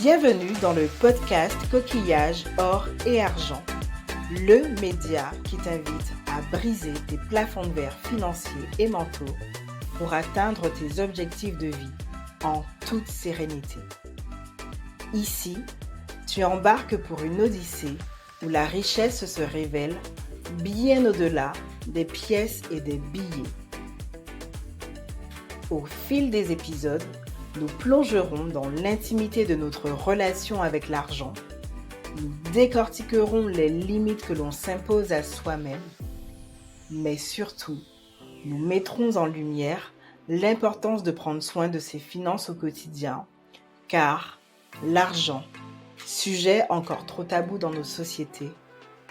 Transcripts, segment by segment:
Bienvenue dans le podcast Coquillage, or et argent, le média qui t'invite à briser tes plafonds de verre financiers et mentaux pour atteindre tes objectifs de vie en toute sérénité. Ici, tu embarques pour une odyssée où la richesse se révèle bien au-delà des pièces et des billets. Au fil des épisodes, nous plongerons dans l'intimité de notre relation avec l'argent, nous décortiquerons les limites que l'on s'impose à soi-même, mais surtout, nous mettrons en lumière l'importance de prendre soin de ses finances au quotidien, car l'argent, sujet encore trop tabou dans nos sociétés,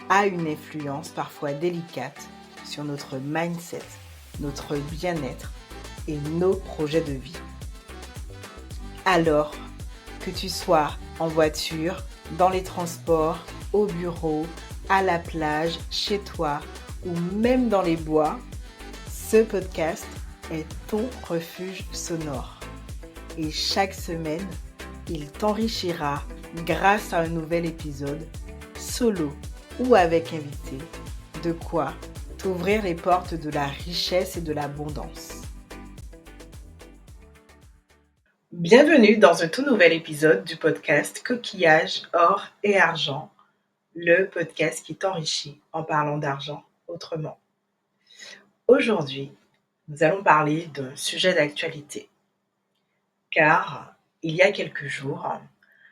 a une influence parfois délicate sur notre mindset, notre bien-être et nos projets de vie. Alors, que tu sois en voiture, dans les transports, au bureau, à la plage, chez toi ou même dans les bois, ce podcast est ton refuge sonore. Et chaque semaine, il t'enrichira grâce à un nouvel épisode, solo ou avec invité, de quoi t'ouvrir les portes de la richesse et de l'abondance. Bienvenue dans un tout nouvel épisode du podcast Coquillage, or et argent, le podcast qui t'enrichit en parlant d'argent autrement. Aujourd'hui, nous allons parler d'un sujet d'actualité, car il y a quelques jours,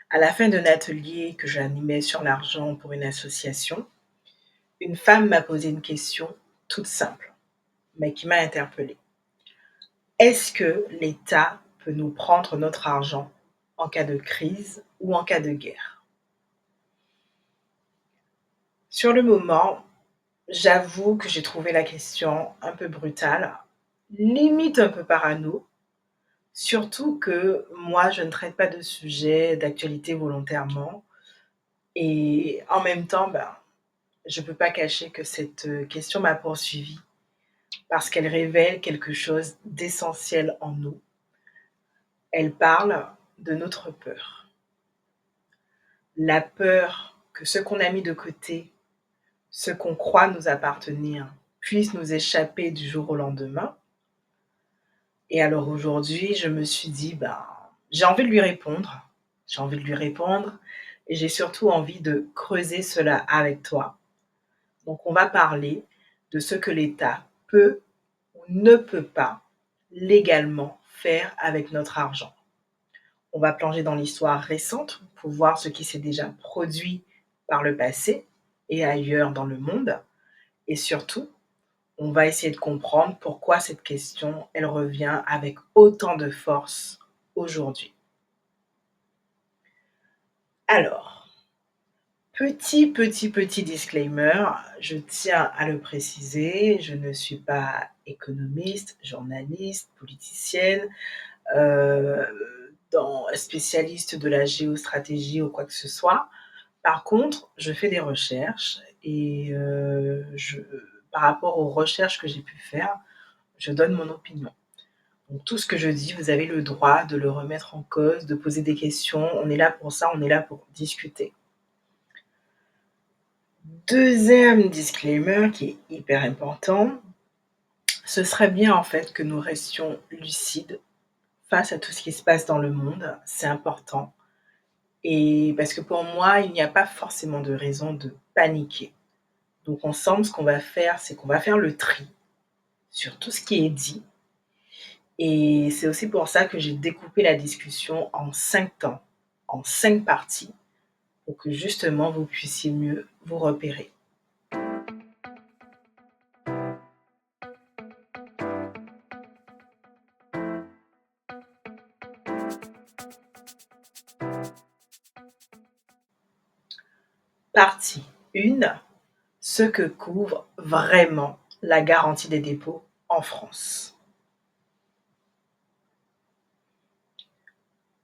à la fin d'un atelier que j'animais sur l'argent pour une association, une femme m'a posé une question toute simple, mais qui m'a interpellée. Est-ce que l'État peut nous prendre notre argent en cas de crise ou en cas de guerre? Sur le moment, j'avoue que j'ai trouvé la question un peu brutale, limite un peu parano, surtout que moi, je ne traite pas de sujet d'actualité volontairement et en même temps, je ne peux pas cacher que cette question m'a poursuivie parce qu'elle révèle quelque chose d'essentiel en nous. Elle parle de notre peur. La peur que ce qu'on a mis de côté, ce qu'on croit nous appartenir, puisse nous échapper du jour au lendemain. Et alors aujourd'hui, je me suis dit, j'ai envie de lui répondre. J'ai envie de lui répondre et j'ai surtout envie de creuser cela avec toi. Donc on va parler de ce que l'État peut ou ne peut pas légalement faire avec notre argent. On va plonger dans l'histoire récente pour voir ce qui s'est déjà produit par le passé et ailleurs dans le monde. Et surtout, on va essayer de comprendre pourquoi cette question, elle revient avec autant de force aujourd'hui. Alors, petit disclaimer, je tiens à le préciser, je ne suis pas économiste, journaliste, politicienne, euh, spécialiste de la géostratégie ou quoi que ce soit. Par contre, je fais des recherches et par rapport aux recherches que j'ai pu faire, je donne mon opinion. Donc tout ce que je dis, vous avez le droit de le remettre en cause, de poser des questions. On est là pour ça, on est là pour discuter. Deuxième disclaimer qui est hyper important, ce serait bien en fait que nous restions lucides face à tout ce qui se passe dans le monde. C'est important. Et parce que pour moi, il n'y a pas forcément de raison de paniquer. Donc ensemble, ce qu'on va faire, c'est qu'on va faire le tri sur tout ce qui est dit. Et c'est aussi pour ça que j'ai découpé la discussion en 5 temps, en 5 parties, pour que justement vous puissiez mieux vous repérer. Partie 1, ce que couvre vraiment la garantie des dépôts en France.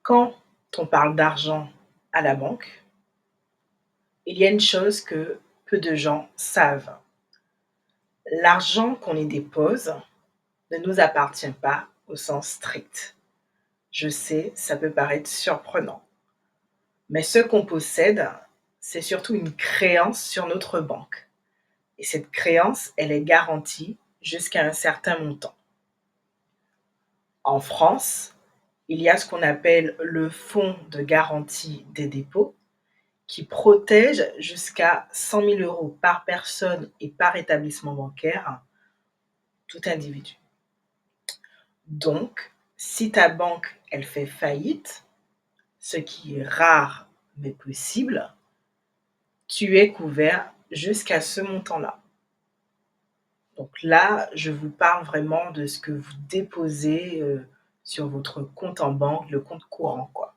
Quand on parle d'argent à la banque, il y a une chose que peu de gens savent. L'argent qu'on y dépose ne nous appartient pas au sens strict. Je sais, ça peut paraître surprenant. Mais ce qu'on possède, c'est surtout une créance sur notre banque. Et cette créance, elle est garantie jusqu'à un certain montant. En France, il y a ce qu'on appelle le fonds de garantie des dépôts qui protège jusqu'à 100 000 euros par personne et par établissement bancaire, tout individu. Donc, si ta banque, elle fait faillite, ce qui est rare mais possible, tu es couvert jusqu'à ce montant-là. Donc là, je vous parle vraiment de ce que vous déposez sur votre compte en banque, le compte courant, quoi.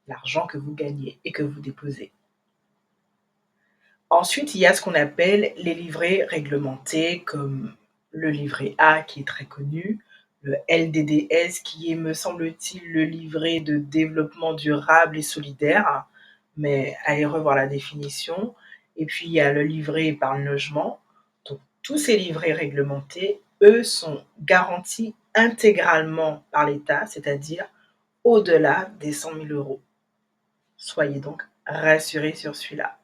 L'argent que vous gagnez et que vous déposez. Ensuite, il y a ce qu'on appelle les livrets réglementés, comme le livret A qui est très connu, le LDDS qui est, me semble-t-il, le livret de développement durable et solidaire, mais allez revoir la définition. Et puis, il y a le livret épargne logement. Donc, tous ces livrets réglementés, eux, sont garantis intégralement par l'État, c'est-à-dire au-delà des 100 000 euros. Soyez donc rassurés sur celui-là.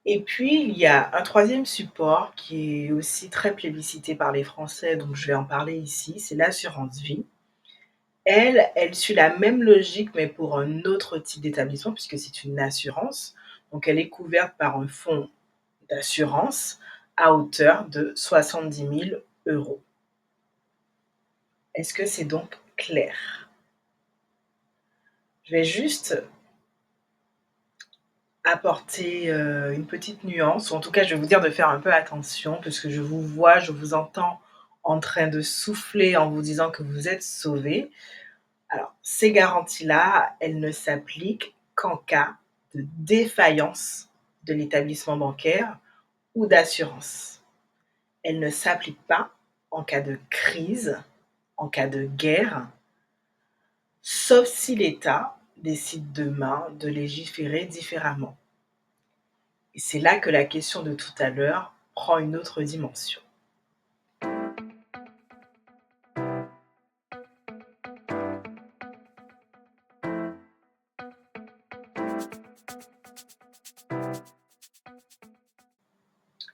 Et puis, il y a un troisième support qui est aussi très plébiscité par les Français, donc je vais en parler ici, c'est l'assurance vie. Elle suit la même logique, mais pour un autre type d'établissement, puisque c'est une assurance. Donc, elle est couverte par un fonds d'assurance à hauteur de 70 000 euros. Est-ce que c'est donc clair? Je vais juste apporter une petite nuance, ou en tout cas, je vais vous dire de faire un peu attention, parce que je vous vois, je vous entends en train de souffler en vous disant que vous êtes sauvés. Alors, ces garanties-là, elles ne s'appliquent qu'en cas de défaillance de l'établissement bancaire ou d'assurance. Elles ne s'appliquent pas en cas de crise, en cas de guerre, sauf si l'État décide demain de légiférer différemment. Et c'est là que la question de tout à l'heure prend une autre dimension.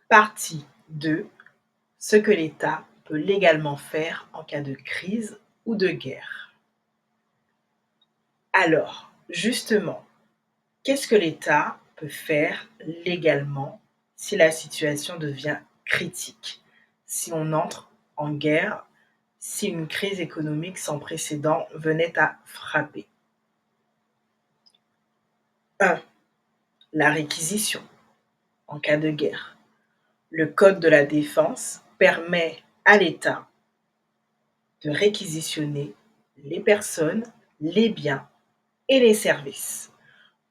Partie 2. Ce que l'État peut légalement faire en cas de crise ou de guerre. Alors, justement, qu'est-ce que l'État peut faire légalement si la situation devient critique, si on entre en guerre, si une crise économique sans précédent venait à frapper? 1. La réquisition en cas de guerre. Le Code de la défense permet à l'État de réquisitionner les personnes, les biens et les services.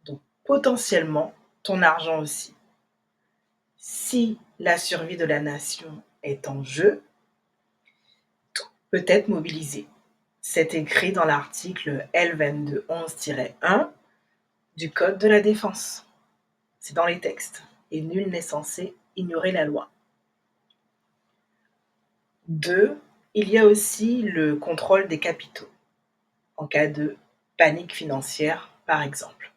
Donc potentiellement ton argent aussi. Si la survie de la nation est en jeu, tout peut être mobilisé. C'est écrit dans l'article L2211-1 du Code de la défense. C'est dans les textes et nul n'est censé ignorer la loi. 2. Il y a aussi le contrôle des capitaux en cas de panique financière, par exemple.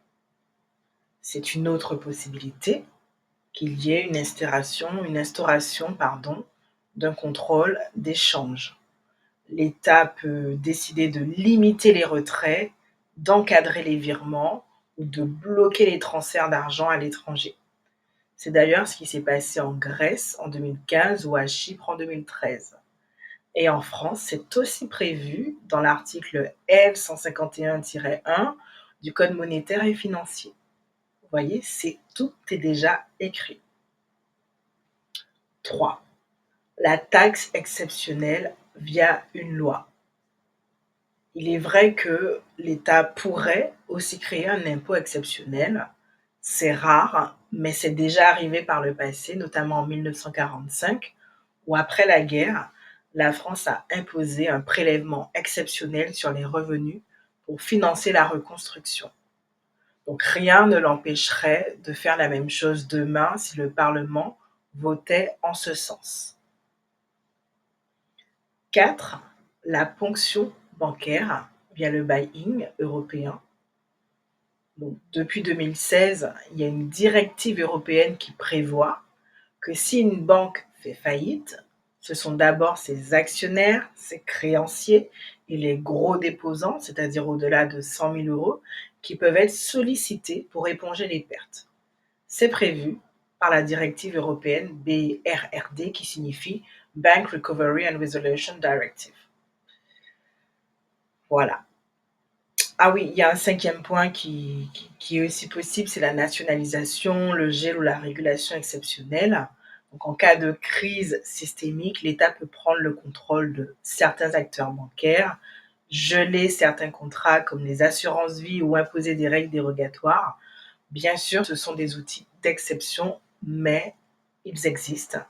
C'est une autre possibilité qu'il y ait une instauration d'un contrôle d'échange. L'État peut décider de limiter les retraits, d'encadrer les virements ou de bloquer les transferts d'argent à l'étranger. C'est d'ailleurs ce qui s'est passé en Grèce en 2015 ou à Chypre en 2013. Et en France, c'est aussi prévu dans l'article L151-1 du Code monétaire et financier. Vous voyez, tout est déjà écrit. 3. La taxe exceptionnelle via une loi. Il est vrai que l'État pourrait aussi créer un impôt exceptionnel. C'est rare, mais c'est déjà arrivé par le passé, notamment en 1945, où après la guerre, la France a imposé un prélèvement exceptionnel sur les revenus pour financer la reconstruction. Donc rien ne l'empêcherait de faire la même chose demain si le Parlement votait en ce sens. 4. La ponction bancaire via le buy-in européen. Donc depuis 2016, il y a une directive européenne qui prévoit que si une banque fait faillite, ce sont d'abord ses actionnaires, ses créanciers et les gros déposants, c'est-à-dire au-delà de 100 000 euros, qui peuvent être sollicités pour éponger les pertes. C'est prévu par la directive européenne BRRD qui signifie Bank Recovery and Resolution Directive. Voilà. Ah oui, il y a un cinquième point qui est aussi possible, c'est la nationalisation, le gel ou la régulation exceptionnelle. Donc, en cas de crise systémique, l'État peut prendre le contrôle de certains acteurs bancaires, geler certains contrats comme les assurances-vie ou imposer des règles dérogatoires. Bien sûr, ce sont des outils d'exception, mais ils existent.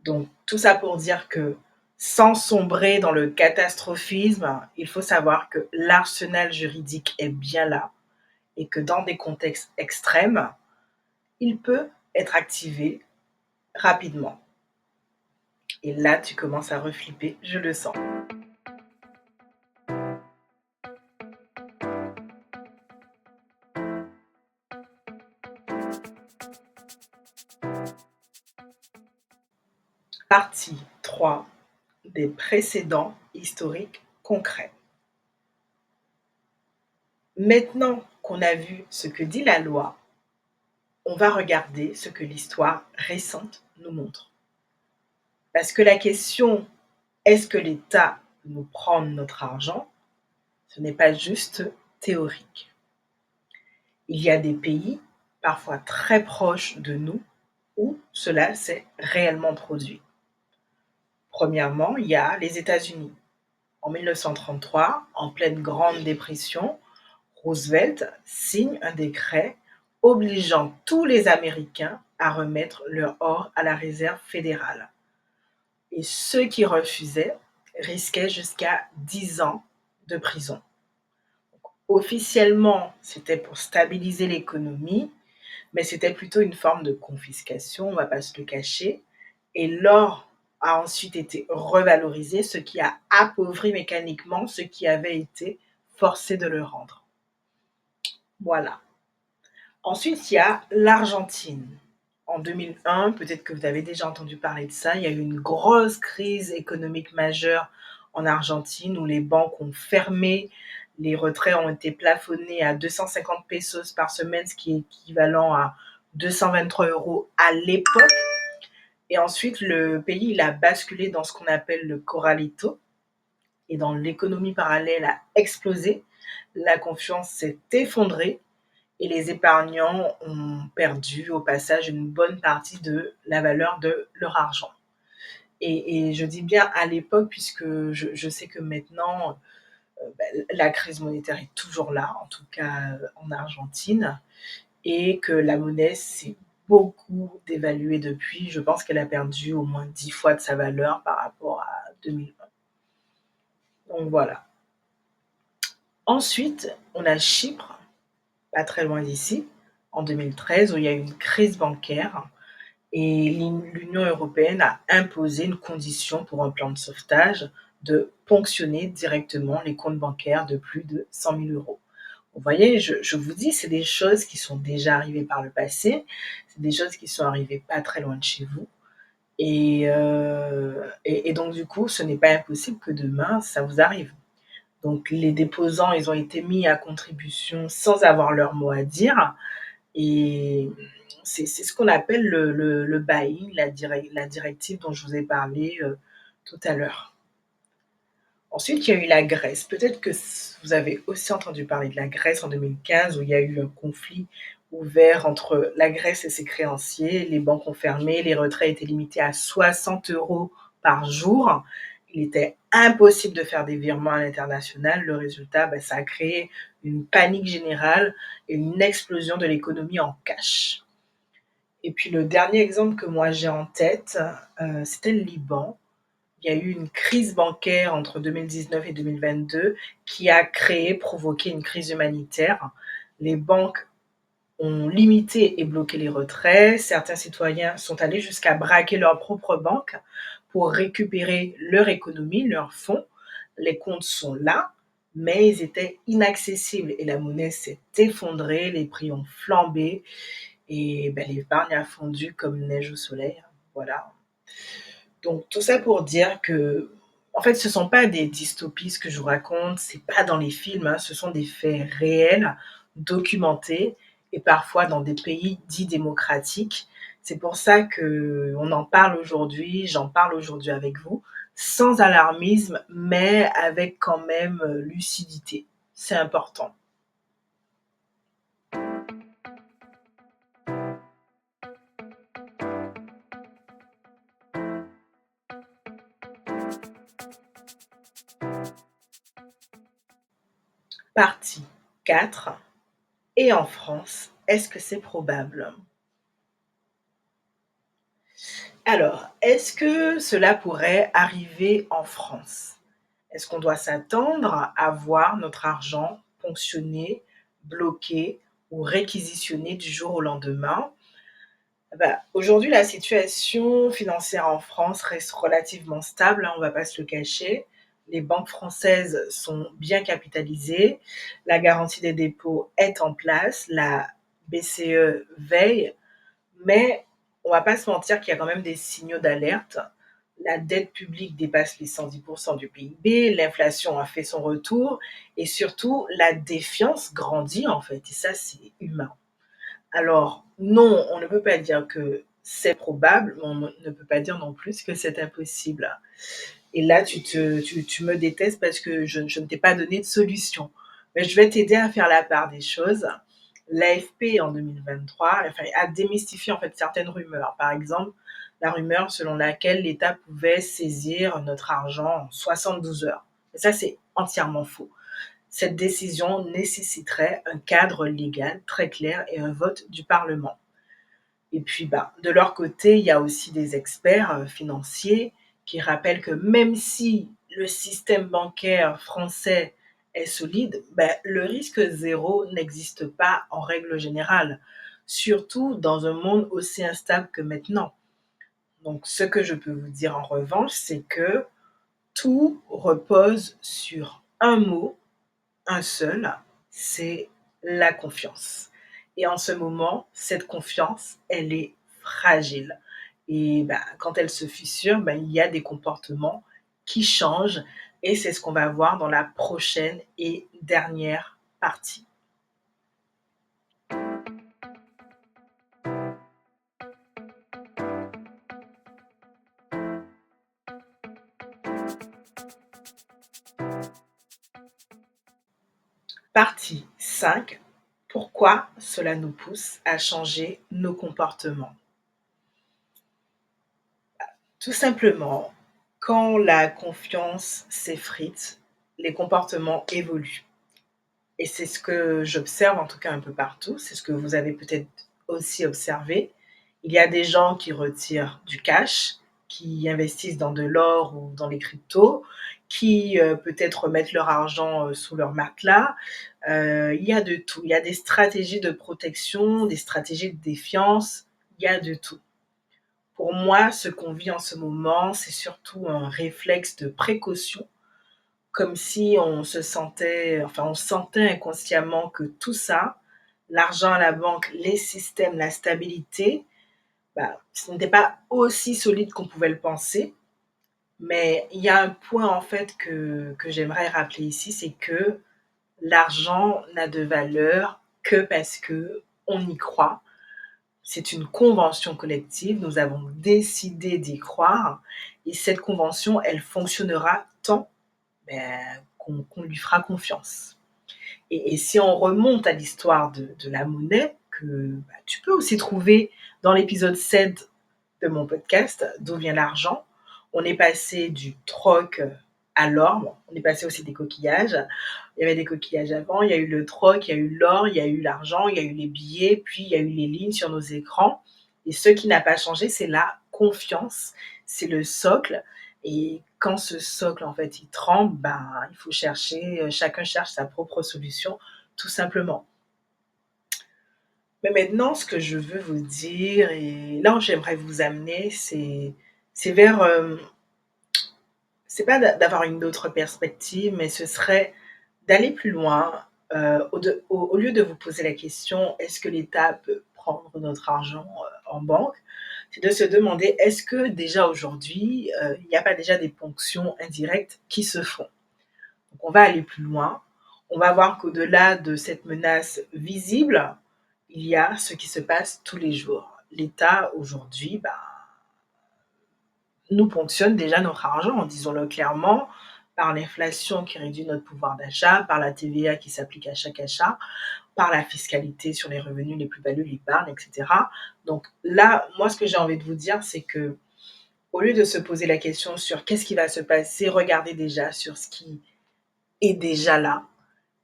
Donc, tout ça pour dire que sans sombrer dans le catastrophisme, il faut savoir que l'arsenal juridique est bien là et que dans des contextes extrêmes, il peut être activé rapidement. Et là, tu commences à reflipper, je le sens. Partie 3 des précédents historiques concrets. Maintenant qu'on a vu ce que dit la loi, on va regarder ce que l'histoire récente nous montre. Parce que la question est-ce que l'État nous prend notre argent? Ce n'est pas juste théorique. Il y a des pays, parfois très proches de nous, où cela s'est réellement produit. Premièrement, il y a les États-Unis. En 1933, en pleine Grande Dépression, Roosevelt signe un décret obligeant tous les Américains à remettre leur or à la réserve fédérale. Et ceux qui refusaient risquaient jusqu'à 10 ans de prison. Officiellement, c'était pour stabiliser l'économie, mais c'était plutôt une forme de confiscation, on ne va pas se le cacher. Et l'or a ensuite été revalorisé, ce qui a appauvri mécaniquement ceux qui avaient été forcés de le rendre. Voilà. Ensuite, il y a l'Argentine. En 2001, peut-être que vous avez déjà entendu parler de ça, il y a eu une grosse crise économique majeure en Argentine où les banques ont fermé, les retraits ont été plafonnés à 250 pesos par semaine, ce qui est équivalent à 223 euros à l'époque. Et ensuite, le pays il a basculé dans ce qu'on appelle le corralito et dans l'économie parallèle a explosé. La confiance s'est effondrée et les épargnants ont perdu au passage une bonne partie de la valeur de leur argent. Et je dis bien à l'époque puisque je sais que maintenant, la crise monétaire est toujours là, en tout cas en Argentine, et que la monnaie s'est beaucoup dévaluée depuis. Je pense qu'elle a perdu au moins 10 fois de sa valeur par rapport à 2020. Donc voilà. Ensuite, on a Chypre, pas très loin d'ici, en 2013, où il y a eu une crise bancaire et l'Union européenne a imposé une condition pour un plan de sauvetage de ponctionner directement les comptes bancaires de plus de 100 000 euros. Vous voyez, je vous dis, c'est des choses qui sont déjà arrivées par le passé, c'est des choses qui sont arrivées pas très loin de chez vous. Et donc, du coup, ce n'est pas impossible que demain, ça vous arrive. Donc, les déposants, ils ont été mis à contribution sans avoir leur mot à dire. Et c'est ce qu'on appelle le buy-in, la directive dont je vous ai parlé tout à l'heure. Ensuite, il y a eu la Grèce. Peut-être que vous avez aussi entendu parler de la Grèce en 2015, où il y a eu un conflit ouvert entre la Grèce et ses créanciers. Les banques ont fermé, les retraits étaient limités à 60 euros par jour. Il était impossible de faire des virements à l'international. Le résultat, ça a créé une panique générale et une explosion de l'économie en cash. Et puis le dernier exemple que moi j'ai en tête, c'était le Liban. Il y a eu une crise bancaire entre 2019 et 2022 qui a provoqué une crise humanitaire. Les banques ont limité et bloqué les retraits. Certains citoyens sont allés jusqu'à braquer leur propre banque pour récupérer leur économie, leurs fonds. Les comptes sont là, mais ils étaient inaccessibles et la monnaie s'est effondrée, les prix ont flambé et bah, l'épargne a fondu comme neige au soleil, hein, voilà. Donc tout ça pour dire que, en fait, ce sont pas des dystopies ce que je vous raconte, c'est pas dans les films, hein, ce sont des faits réels, documentés et parfois dans des pays dits démocratiques. C'est pour ça qu'on en parle aujourd'hui, j'en parle aujourd'hui avec vous, sans alarmisme, mais avec quand même, lucidité. C'est important. Partie 4. Et en France, est-ce que c'est probable? Alors, est-ce que cela pourrait arriver en France? Est-ce qu'on doit s'attendre à voir notre argent ponctionné, bloqué ou réquisitionné du jour au lendemain? Bah, aujourd'hui, la situation financière en France reste relativement stable, hein, on ne va pas se le cacher. Les banques françaises sont bien capitalisées, la garantie des dépôts est en place, la BCE veille, mais on va pas se mentir qu'il y a quand même des signaux d'alerte. La dette publique dépasse les 110 du PIB, l'inflation a fait son retour et surtout la défiance grandit en fait et ça c'est humain. Alors non, on ne peut pas dire que c'est probable, mais on ne peut pas dire non plus que c'est impossible. Et là tu me détestes parce que je ne t'ai pas donné de solution. Mais je vais t'aider à faire la part des choses. L'AFP en 2023 enfin, a démystifié en fait certaines rumeurs. Par exemple, la rumeur selon laquelle l'État pouvait saisir notre argent en 72 heures. Et ça, c'est entièrement faux. Cette décision nécessiterait un cadre légal très clair et un vote du Parlement. Et puis, bah, de leur côté, il y a aussi des experts financiers qui rappellent que même si le système bancaire français est solide, bah, le risque zéro n'existe pas en règle générale, surtout dans un monde aussi instable que maintenant. Donc, ce que je peux vous dire en revanche, c'est que tout repose sur un mot, un seul, c'est la confiance. Et en ce moment, cette confiance, elle est fragile. Et bah, quand elle se fissure, bah, il y a des comportements qui changent. Et c'est ce qu'on va voir dans la prochaine et dernière partie. Partie 5. Pourquoi cela nous pousse à changer nos comportements? Tout simplement, quand la confiance s'effrite, les comportements évoluent. Et c'est ce que j'observe en tout cas un peu partout, c'est ce que vous avez peut-être aussi observé. Il y a des gens qui retirent du cash, qui investissent dans de l'or ou dans les cryptos, qui peut-être mettent leur argent sous leur matelas. Il y a de tout. Il y a des stratégies de protection, des stratégies de défiance, il y a de tout. Pour moi, ce qu'on vit en ce moment, c'est surtout un réflexe de précaution, comme si on se sentait, enfin, on sentait inconsciemment que tout ça, l'argent à la banque, les systèmes, la stabilité, bah, ce n'était pas aussi solide qu'on pouvait le penser. Mais il y a un point en fait que j'aimerais rappeler ici, c'est que l'argent n'a de valeur que parce que on y croit. C'est une convention collective, nous avons décidé d'y croire et cette convention, elle fonctionnera tant, ben, qu'on lui fera confiance. Et si on remonte à l'histoire de la monnaie, que bah, tu peux aussi trouver dans l'épisode 7 de mon podcast, D'où vient l'argent, on est passé du troc à l'or. Bon, on est passé aussi des coquillages. Il y avait des coquillages avant, il y a eu le troc, il y a eu l'or, il y a eu l'argent, il y a eu les billets, puis il y a eu les lignes sur nos écrans. Et ce qui n'a pas changé, c'est la confiance, c'est le socle. Et quand ce socle, en fait, il tremble, ben, il faut chercher, chacun cherche sa propre solution, tout simplement. Mais maintenant, ce que je veux vous dire et là où j'aimerais vous amener, c'est vers, c'est pas d'avoir une autre perspective, mais ce serait d'aller plus loin, au lieu de vous poser la question: «Est-ce que l'État peut prendre notre argent, en banque?», c'est de se demander: «Est-ce que déjà aujourd'hui, il n'y a pas déjà des ponctions indirectes qui se font?». Donc on va aller plus loin, on va voir qu'au-delà de cette menace visible, il y a ce qui se passe tous les jours. L'État aujourd'hui, nous ponctionne déjà notre argent, disons-le clairement, par l'inflation qui réduit notre pouvoir d'achat, par la TVA qui s'applique à chaque achat, par la fiscalité sur les revenus, les plus-values, l'épargne, et cetera. Donc là, moi, ce que j'ai envie de vous dire, c'est que au lieu de se poser la question sur qu'est-ce qui va se passer, regardez déjà sur ce qui est déjà là.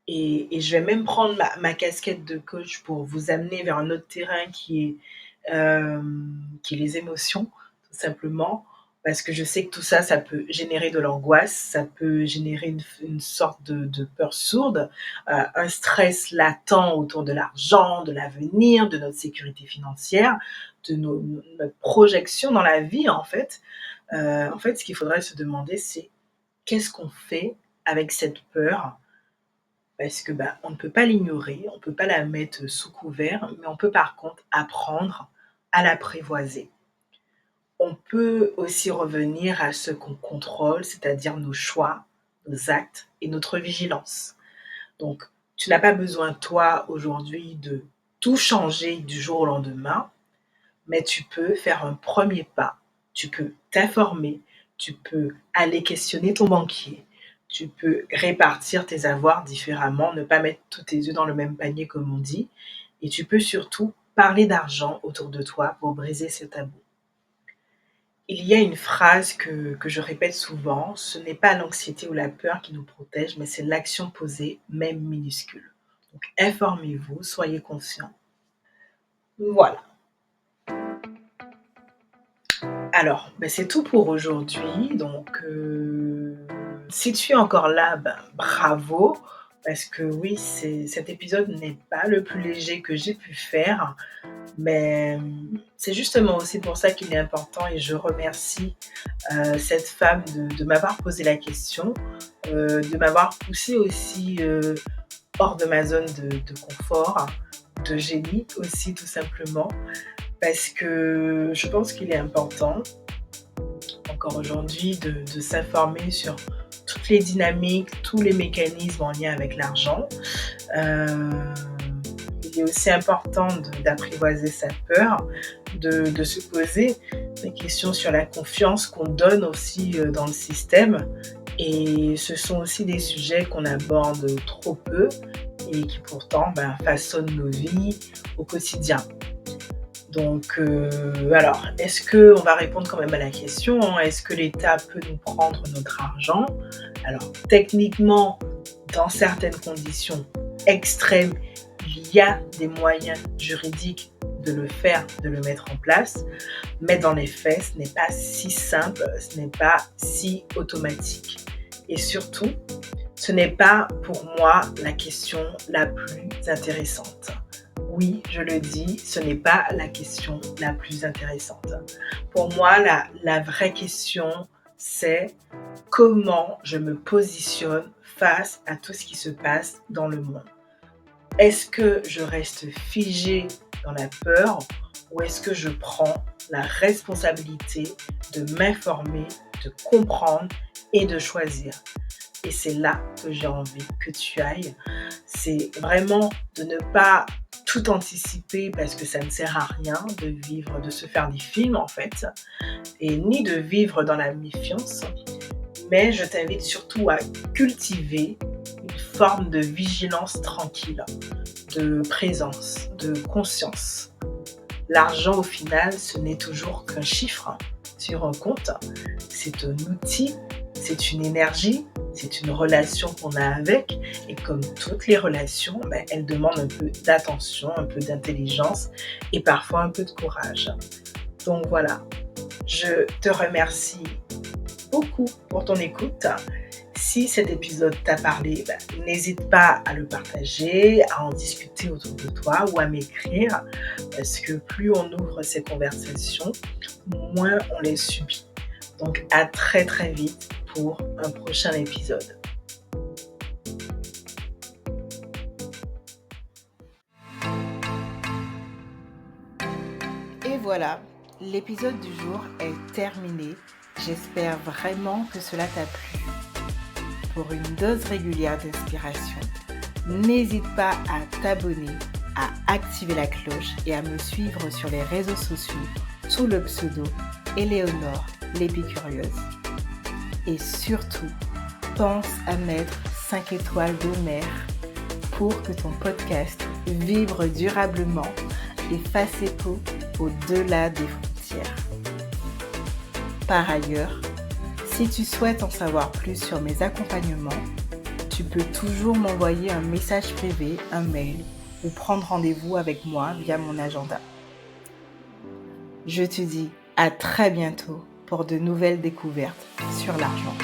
Et je vais même prendre ma casquette de coach pour vous amener vers un autre terrain qui est les émotions, tout simplement. Parce que je sais que tout ça, ça peut générer de l'angoisse, ça peut générer une sorte de peur sourde, un stress latent autour de l'argent, de l'avenir, de notre sécurité financière, de notre projection dans la vie, en fait. En fait, ce qu'il faudrait se demander, c'est qu'est-ce qu'on fait avec cette peur? Parce que, on ne peut pas l'ignorer, on ne peut pas la mettre sous couvert, mais on peut par contre apprendre à l'apprivoiser. On peut aussi revenir à ce qu'on contrôle, c'est-à-dire nos choix, nos actes et notre vigilance. Donc, tu n'as pas besoin, toi, aujourd'hui, de tout changer du jour au lendemain, mais tu peux faire un premier pas. Tu peux t'informer, tu peux aller questionner ton banquier, tu peux répartir tes avoirs différemment, ne pas mettre tous tes œufs dans le même panier comme on dit, et tu peux surtout parler d'argent autour de toi pour briser ce tabou. Il y a une phrase que je répète souvent: «Ce n'est pas l'anxiété ou la peur qui nous protège, mais c'est l'action posée, même minuscule». Donc informez-vous, soyez conscients. Voilà. Alors, c'est tout pour aujourd'hui. Donc, si tu es encore là, bravo, parce que oui, cet épisode n'est pas le plus léger que j'ai pu faire, mais c'est justement aussi pour ça qu'il est important et je remercie cette femme de m'avoir posé la question, de m'avoir poussée aussi hors de ma zone de confort, de génie aussi tout simplement, parce que je pense qu'il est important encore aujourd'hui de s'informer sur toutes les dynamiques, tous les mécanismes en lien avec l'argent. Euh, il est aussi important d'apprivoiser sa peur, de se poser des questions sur la confiance qu'on donne aussi dans le système. Et ce sont aussi des sujets qu'on aborde trop peu et qui pourtant façonnent nos vies au quotidien. Donc, alors, est-ce qu'on va répondre quand même à la question, hein, est-ce que l'État peut nous prendre notre argent? Alors, techniquement, dans certaines conditions extrêmes, il y a des moyens juridiques de le faire, de le mettre en place, mais dans les faits, ce n'est pas si simple, ce n'est pas si automatique. Et surtout, ce n'est pas pour moi la question la plus intéressante. Oui, je le dis, ce n'est pas la question la plus intéressante. Pour moi, la vraie question, c'est comment je me positionne face à tout ce qui se passe dans le monde. Est-ce que je reste figée dans la peur ou est-ce que je prends la responsabilité de m'informer, de comprendre et de choisir? Et c'est là que j'ai envie que tu ailles. C'est vraiment de ne pas tout anticiper parce que ça ne sert à rien de vivre, de se faire des films en fait, et ni de vivre dans la méfiance. Mais je t'invite surtout à cultiver une forme de vigilance tranquille, de présence, de conscience. L'argent, au final, ce n'est toujours qu'un chiffre sur un compte. C'est un outil, c'est une énergie, c'est une relation qu'on a avec. Et comme toutes les relations, elles demandent un peu d'attention, un peu d'intelligence et parfois un peu de courage. Donc voilà, je te remercie beaucoup pour ton écoute. Si cet épisode t'a parlé, n'hésite pas à le partager, à en discuter autour de toi ou à m'écrire, parce que plus on ouvre ces conversations, moins on les subit. Donc à très très vite pour un prochain épisode. voilà, l'épisode du jour est terminé. J'espère vraiment que cela t'a plu. Pour une dose régulière d'inspiration, n'hésite pas à t'abonner, à activer la cloche et à me suivre sur les réseaux sociaux sous le pseudo Éléonore l'épicurieuse. Et surtout, pense à mettre 5 étoiles de mer pour que ton podcast vibre durablement et fasse écho au-delà des frontières. Par ailleurs, si tu souhaites en savoir plus sur mes accompagnements, tu peux toujours m'envoyer un message privé, un mail ou prendre rendez-vous avec moi via mon agenda. Je te dis à très bientôt pour de nouvelles découvertes sur l'argent.